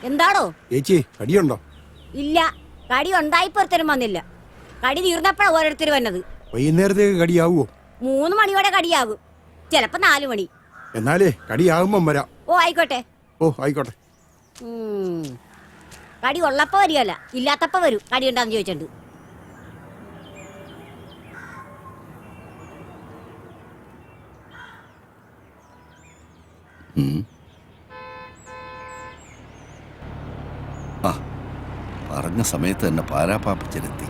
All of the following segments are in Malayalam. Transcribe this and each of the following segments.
എന്താടോ ചേച്ചി കടിയുണ്ടോ? ഇല്ല, കടി ഉണ്ടായിപ്പൊരുത്തരും വന്നില്ല. കടി തീർന്നപ്പോഴാ ഓരോരുത്തർ വന്നത്. വൈകുന്നേരത്തേക്ക് കടിയാവോ? 3 മണിയോടെ കടിയാകും, ചിലപ്പോ 4 മണി. എന്നാലേ കടിയാകുമ്പം വരാം. ഓ ആയിക്കോട്ടെ. ഓ ആയിക്കോട്ടെ. കടി ഉള്ളപ്പോ വരികയല്ല, ഇല്ലാത്തപ്പോ വരും. കടി ഉണ്ടാന്ന് ചോദിച്ചിട്ടുണ്ട്. പറഞ്ഞ സമയത്ത് തന്നെ പാരാപ്പാപ്പച്ചനെത്തി.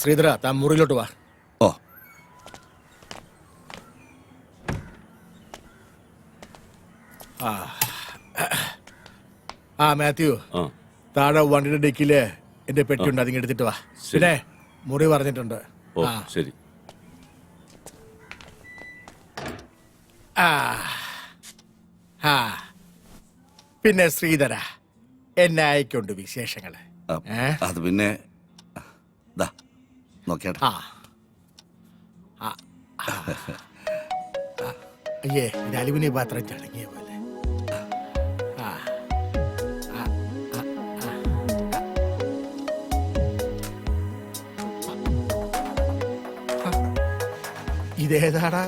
ശ്രീധര, താൻ മുറിയിലോട്ട് വാ. ഓ, മാത്യു, താഴെ വണ്ടിയുടെ ഡെക്കില് എന്റെ പെട്ടിയുണ്ട്, അതിങ്ങ് എടുത്തിട്ട് വാ. പിന്നെ മുറി പറഞ്ഞിട്ടുണ്ട്. ശരി. പിന്നെ ശ്രീധര, എന്നെ അയക്കൊണ്ട് വിശേഷങ്ങള്. അത് പിന്നെ നോക്കിയാട്ടെ. അയ്യേ, അലുമിനിയം പാത്രം ചടങ്ങിയ പോലെ. ഇതേതാടാ?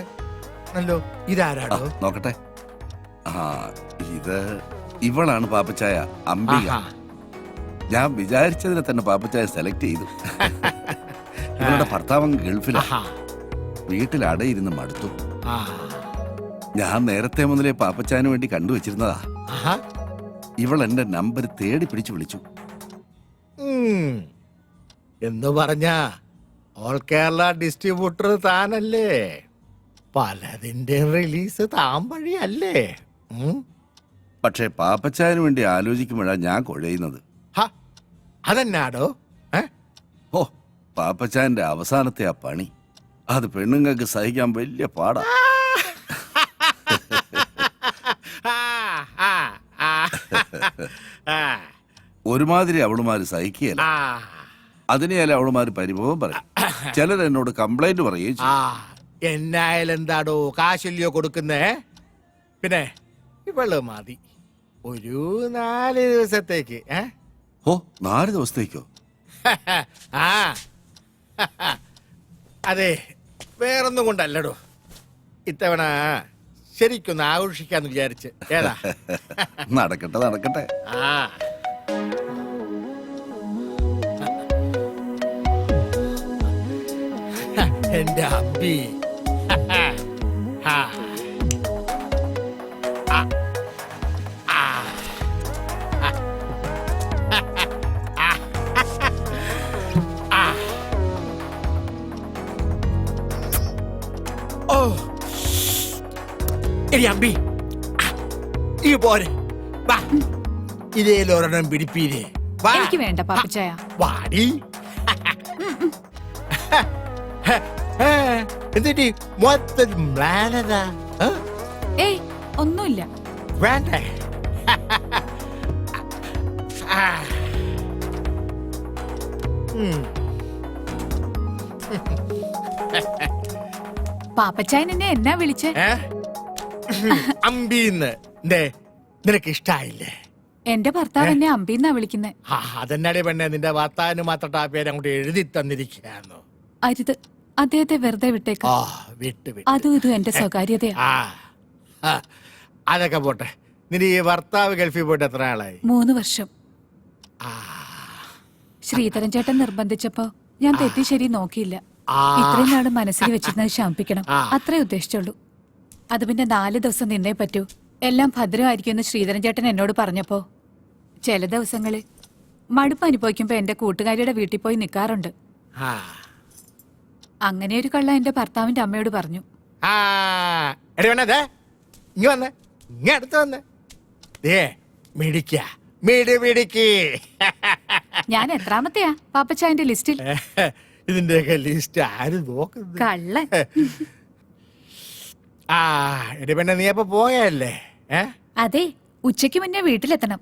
നല്ലോ, ഇതാരാടോ? നോക്കട്ടെ. ഇത് ഇവളാണ് പാപ്പച്ചായ, അംബിക. ഞാൻ വിചാരിച്ചതിനെ തന്നെ പാപ്പച്ചായ സെലക്ട് ചെയ്തു. ഇവളുടെ ഭർത്താവ് ഗൾഫിലാ, വീട്ടിൽ അടയിരുന്ന് മടുത്തു. ഞാൻ നേരത്തെ മുതലേ പാപ്പച്ചായന് വേണ്ടി കണ്ടുവച്ചിരുന്നതാ. ഇവൾ എന്റെ നമ്പർ തേടി പിടിച്ചു വിളിച്ചു. എന്ന് പറഞ്ഞ ഓൾ കേരള ഡിസ്ട്രിബ്യൂട്ടർ താനല്ലേ? പലതിന്റെ റിലീസ് താൻ വഴിയല്ലേ? പക്ഷെ പാപ്പച്ചായന് വേണ്ടി ആലോചിക്കുമ്പോഴാണ് ഞാൻ കുഴയുന്നത്. അതെന്നാടോ? ഓ, പാപ്പച്ചായന്റെ അവസാനത്തെ ആ പണി, അത് പെണ്ണുങ്ങൾക്ക് സഹിക്കാൻ വലിയ പാടാ. ഒരുമാതിരി അവളുമാര് സഹിക്കുകയല്ല, അതിനെയല്ല അവളുമാര് പരിഭവം പറയും. ചിലർ എന്നോട് കംപ്ലൈന്റ് പറയുകയും ചെയ്യും. എന്നായാലും എന്താടോ, കാശല്യോ കൊടുക്കുന്നേ? പിന്നെ ഇവള് മതി ഒരു 4 ദിവസത്തേക്ക്. ഓ, 4 ദിവസത്തേക്കോ? അതെ, വേറൊന്നും കൊണ്ടല്ലടോ, ഇത്തവണ ശരിക്കൊന്ന് ആഘോഷിക്കാന്ന് വിചാരിച്ച്. ഏതാ? നടക്കട്ടെ നടക്കട്ടെ. എന്റെ അമ്പി. അമ്പി, ഈ പോരെ, ഇതേലൊരെണ്ണം പിടിപ്പീരേ. എനിക്ക് വേണ്ട പാപ്പച്ചായ. വാടി. എന്നിട്ട് മൊത്തം പ്ലാനതാ? ഏയ്, ഒന്നുമില്ല. വേണ്ടേ? പാപ്പച്ചായൻ എന്നെ എന്നാ വിളിച്ചേ? അമ്പീന്ന്. നിനക്ക് ഇഷ്ടായില്ലേ? എന്റെ ഭർത്താവ് എന്നെ അമ്പീന്നാ വിളിക്കുന്നേ. അതെന്നാടേ പെണ്ണെ, നിന്റെ ഭർത്താവിന് മാത്രം ആ പേര് അങ്ങോട്ട് എഴുതി തന്നിരിക്കുകയാണോ? അരുത്, അദ്ദേഹത്തെ വെറുതെ വിട്ടേക്കാം. അതും ഇതും എന്റെ സ്വകാര്യതയാ. അതൊക്കെ പോട്ടെ. നിന്റെ ഈ ഭർത്താവ് ഗൾഫിൽ പോയിട്ട് എത്ര ആളായി? 3 വർഷം. ശ്രീധരൻ ചേട്ടൻ നിർബന്ധിച്ചപ്പോ ഞാൻ തെറ്റി ശരി നോക്കിയില്ല. ഇത്രയും നാള് മനസ്സിൽ വെച്ചിരുന്നത് ശമിപ്പിക്കണം, അത്രേ ഉദ്ദേശിച്ചുള്ളൂ. അത് പിന്നെ 4 ദിവസം നിന്നേ പറ്റൂ. എല്ലാം ഭദ്രമായിരിക്കുമെന്ന് ശ്രീധരൻ ചേട്ടൻ എന്നോട് പറഞ്ഞപ്പോ ചില ദിവസങ്ങളിൽ മടുപ്പ് അനുഭവിക്കുമ്പോ എന്റെ കൂട്ടുകാരിയുടെ വീട്ടിൽ പോയി നിൽക്കാറുണ്ട്. അങ്ങനെ ഒരു കള്ള എന്റെ ഭർത്താവിന്റെ അമ്മയോട് പറഞ്ഞു. ദേ മിടിക്ക മിടിക്ക് ഞാൻ എത്രാമത്തെയാ പാപ്പച്ചായന്റെ ലിസ്റ്റിൽ? ഇതിന്റെയൊക്കെ ലിസ്റ്റ് ആര് നോക്കുന്നത്? കള്ളൻ. ആ എന്റെ പെണ്ണെ നീ അപ്പൊ പോയല്ലേ? അതെ, ഉച്ചയ്ക്ക് മുന്നേ വീട്ടിലെത്തണം,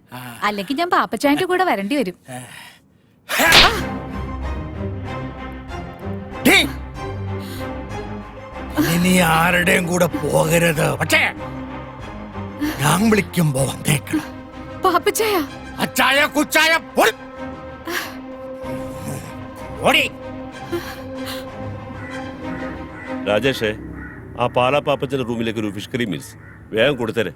അല്ലെങ്കിൽ ഞാൻ പാപ്പച്ചായന്റെ കൂടെ വരേണ്ടി വരും. ഇനി ആരുടെയും കൂടെ പോകരുത്. പക്ഷേ ഞാൻ വിളിക്കുമ്പോ വന്നേക്കണം. പാപ്പച്ചായ, അച്ചായ കുച്ചായ ഓടി. രാജേഷേ, ആ പാലാ പാപ്പച്ചന്റെ റൂമിലേക്ക് ഒരു ഫിഷ് കറി മീൽസ് വേഗം കൊടുത്തരെ.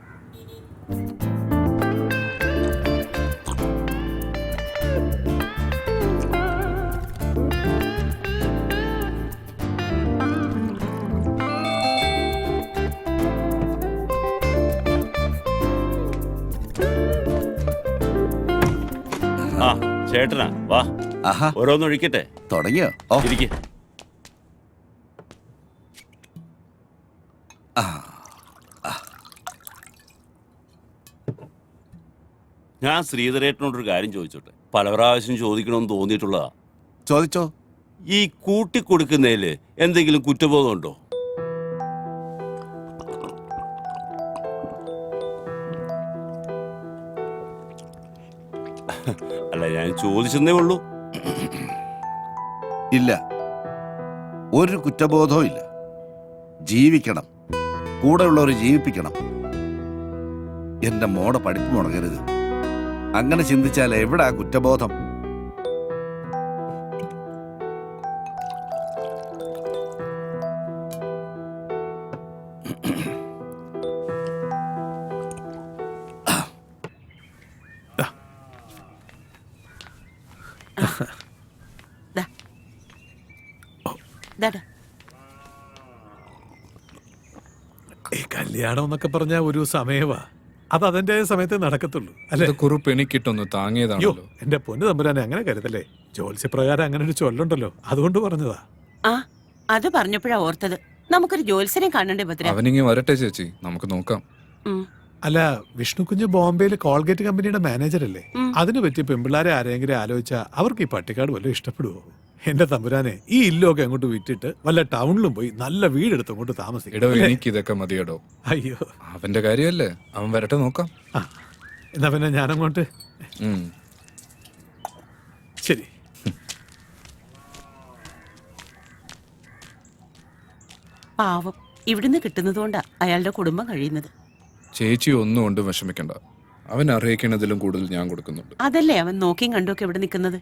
ആ ചേട്ടനാ, വാ ആഹാ, ഓരോന്നൊഴിക്കട്ടെ. തുടങ്ങിയോ? ഓ, ഇരിക്കെ. ഞാൻ ശ്രീധരേട്ടനോടൊരു കാര്യം ചോദിച്ചോട്ടെ. പല പ്രാവശ്യം ചോദിക്കണമെന്ന് തോന്നിയിട്ടുള്ളതാ. ചോദിച്ചോ. ഈ കൂട്ടിക്കൊടുക്കുന്നതില് എന്തെങ്കിലും കുറ്റബോധം ഉണ്ടോ? അല്ല, ഞാൻ ചോദിച്ചെന്നേ ഉള്ളൂ. ഇല്ല, ഒരു കുറ്റബോധവും ഇല്ല. ജീവിക്കണം, കൂടെയുള്ളവർ ജീവിപ്പിക്കണം. എന്റെ മോടെ പഠിപ്പ് മുടങ്ങരുത്. അങ്ങനെ ചിന്തിച്ചാൽ എവിടാ കുറ്റബോധം? ഈ കല്യാണം എന്നൊക്കെ പറഞ്ഞ ഒരു സമയവാ, അത് അതിന്റെ സമയത്ത് നടക്കത്തുള്ളൂ അല്ലെ? കുറിപ്പ് എനിക്കിട്ടൊന്ന് അയ്യോ, താങ്ങിയതാണല്ലോ. എന്റെ പൊന്നു തമ്പുരാനെ അങ്ങനെ കരുതല്ലേ. ജ്യോത്സ്യപ്രകാരം അങ്ങനെ ഒരു ചൊല്ലുണ്ടല്ലോ, അതുകൊണ്ട് പറഞ്ഞതാ. ആ അത് പറഞ്ഞപ്പോഴാ ഓർത്തത്. നമുക്കൊരു ജോത്സ്യനെ കാണണ്ടേ ഭദ്ര? അവനിങ്ങി വരട്ടെ ചേച്ചി, നമുക്ക് നോക്കാം. അല്ല, വിഷ്ണു കുഞ്ഞ് ബോംബെയിൽ കോൾഗേറ്റ് കമ്പനിയുടെ മാനേജർ അല്ലേ? അതിന് പറ്റിയ പെമ്പിള്ളാരെ ആരെങ്കിലും ആലോചിച്ചാ അവർക്ക് ഈ പട്ടിക്കാട് വല്ലതും ഇഷ്ടപ്പെടുവോ? എന്റെ തമ്പുരാനെ, ഈ ഇല്ലൊക്കെ അങ്ങോട്ട് വിറ്റിട്ട് വല്ല ടൗണിലും പോയി നല്ല വീടെടുത്ത് അങ്ങോട്ട് താമസിക്കും. എടോ, എനിക്ക് ഇതൊക്കെ മതിയടോ. അയ്യോ, അവന്റെ കാര്യമല്ലേ, അവൻ വരട്ടെ നോക്കാം. ആ എന്നാ പിന്നെ ഞാനങ്ങോട്ട്. ഉം. ശരി. പാവം, ഇവിടുന്ന് കിട്ടുന്നതുകൊണ്ടാ അയാളുടെ കുടുംബം കഴിയുന്നത്. ചേച്ചി ഒന്നും കൊണ്ട് വിഷമിക്കണ്ട. അവൻ അർഹിക്കണതിലും കൂടുതൽ ഞാൻ കൊടുക്കുന്നുണ്ട്. അതല്ലേ അവൻ നോക്കിയും കണ്ടുമൊക്കെ ഇവിടെ നിൽക്കുന്നത്.